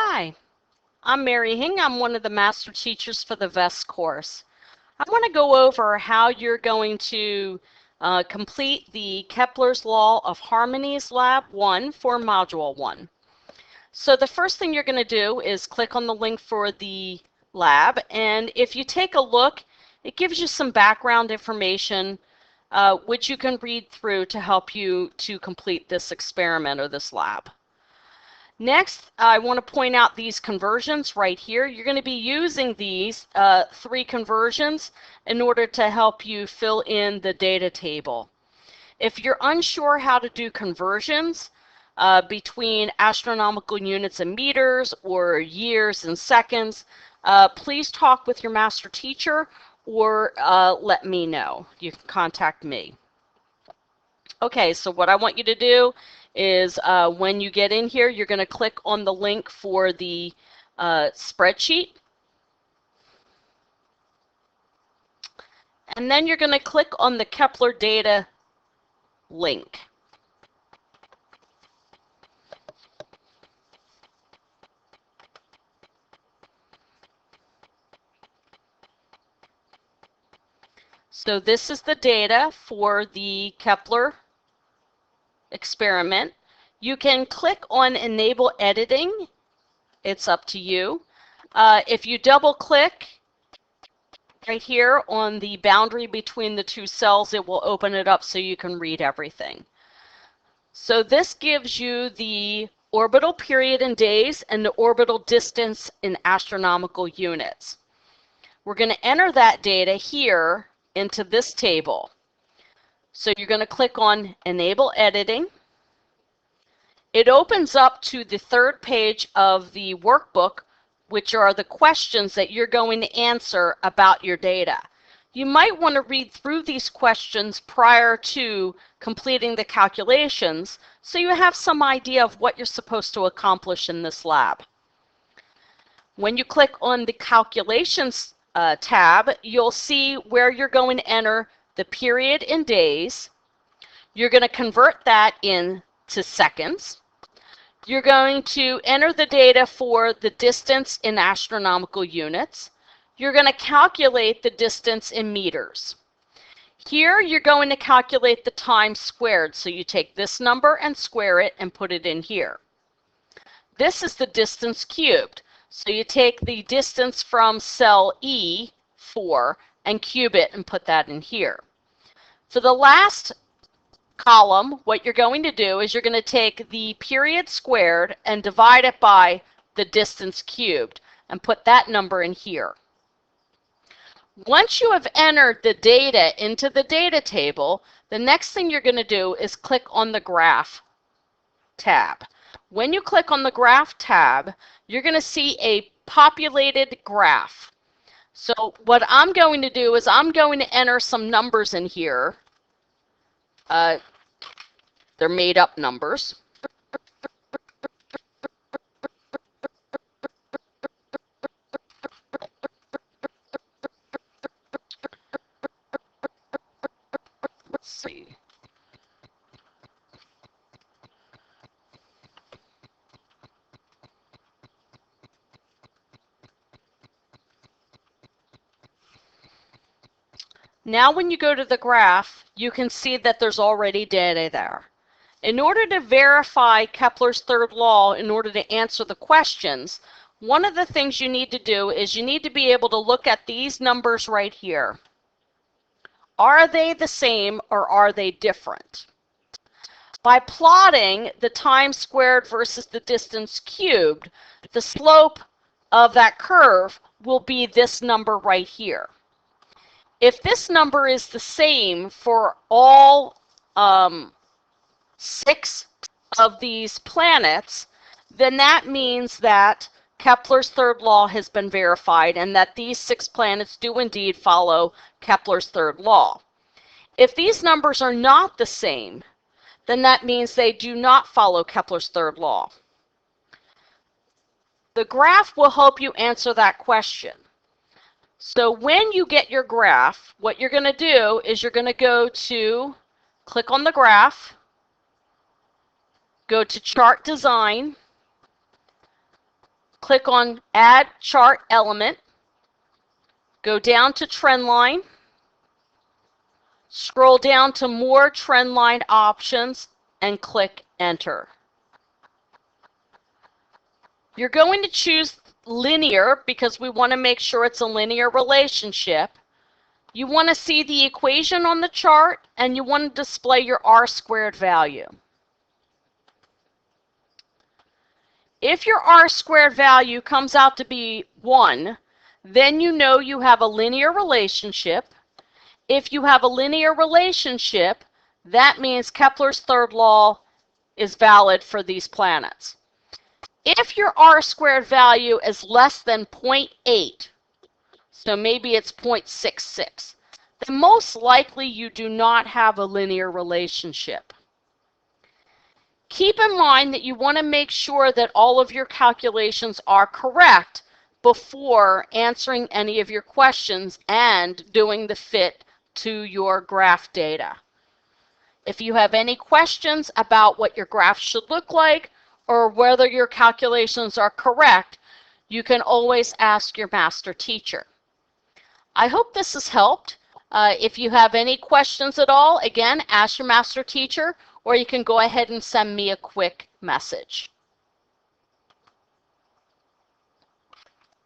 Hi, I'm Mary Hing. I'm one of the master teachers for the VEST course. I want to go over how you're going to complete the Kepler's Law of Harmonies Lab 1 for Module 1. So the first thing you're going to do is click on the link for the lab, and if you take a look, it gives you some background information which you can read through to help you to complete this experiment or this lab. Next, I want to point out these conversions right here. You're going to be using these 3 conversions in order to help you fill in the data table. If you're unsure how to do conversions between astronomical units and meters or years and seconds, please talk with your master teacher or let me know. You can contact me. Okay, so what I want you to do is when you get in here, you're going to click on the link for the spreadsheet. And then you're going to click on the Kepler data link. So this is the data for the Kepler experiment. You can click on Enable Editing. It's up to you. If you double click right here on the boundary between the 2 cells, it will open it up so you can read everything. So this gives you the orbital period in days and the orbital distance in astronomical units. We're going to enter that data here into this table. So you're going to click on Enable Editing. It opens up to the 3rd page of the workbook, which are the questions that you're going to answer about your data. You might want to read through these questions prior to completing the calculations so you have some idea of what you're supposed to accomplish in this lab. When you click on the Calculations tab, you'll see where you're going to enter the period in days. You're going to convert that into seconds. You're going to enter the data for the distance in astronomical units. You're going to calculate the distance in meters. Here you're going to calculate the time squared. So you take this number and square it and put it in here. This is the distance cubed. So you take the distance from cell E4 and cube it and put that in here. For the last column, what you're going to do is you're going to take the period squared and divide it by the distance cubed and put that number in here. Once you have entered the data into the data table, the next thing you're going to do is click on the Graph tab. When you click on the Graph tab, you're going to see a populated graph. So what I'm going to do is I'm going to enter some numbers in here. They're made up numbers. Let's see. Now when you go to the graph, you can see that there's already data there. In order to verify Kepler's 3rd law, in order to answer the questions, one of the things you need to do is you need to be able to look at these numbers right here. Are they the same or are they different? By plotting the time squared versus the distance cubed, the slope of that curve will be this number right here. If this number is the same for all 6 of these planets, then that means that Kepler's 3rd law has been verified and that these 6 planets do indeed follow Kepler's 3rd law. If these numbers are not the same, then that means they do not follow Kepler's 3rd law. The graph will help you answer that question. So when you get your graph, what you're going to do is you're going to go to, click on the graph, go to Chart Design, click on Add Chart Element, go down to Trend Line, scroll down to More Trend Line Options, and click Enter. You're going to choose linear because we want to make sure it's a linear relationship. You want to see the equation on the chart, and you want to display your R-squared value. If your R-squared value comes out to be 1, then you know you have a linear relationship. If you have a linear relationship, that means Kepler's third law is valid for these planets. If your R-squared value is less than 0.8, so maybe it's 0.66, then most likely you do not have a linear relationship. Keep in mind that you want to make sure that all of your calculations are correct before answering any of your questions and doing the fit to your graph data. If you have any questions about what your graph should look like or whether your calculations are correct, you can always ask your master teacher. I hope this has helped. If you have any questions at all, again, ask your master teacher, or you can go ahead and send me a quick message.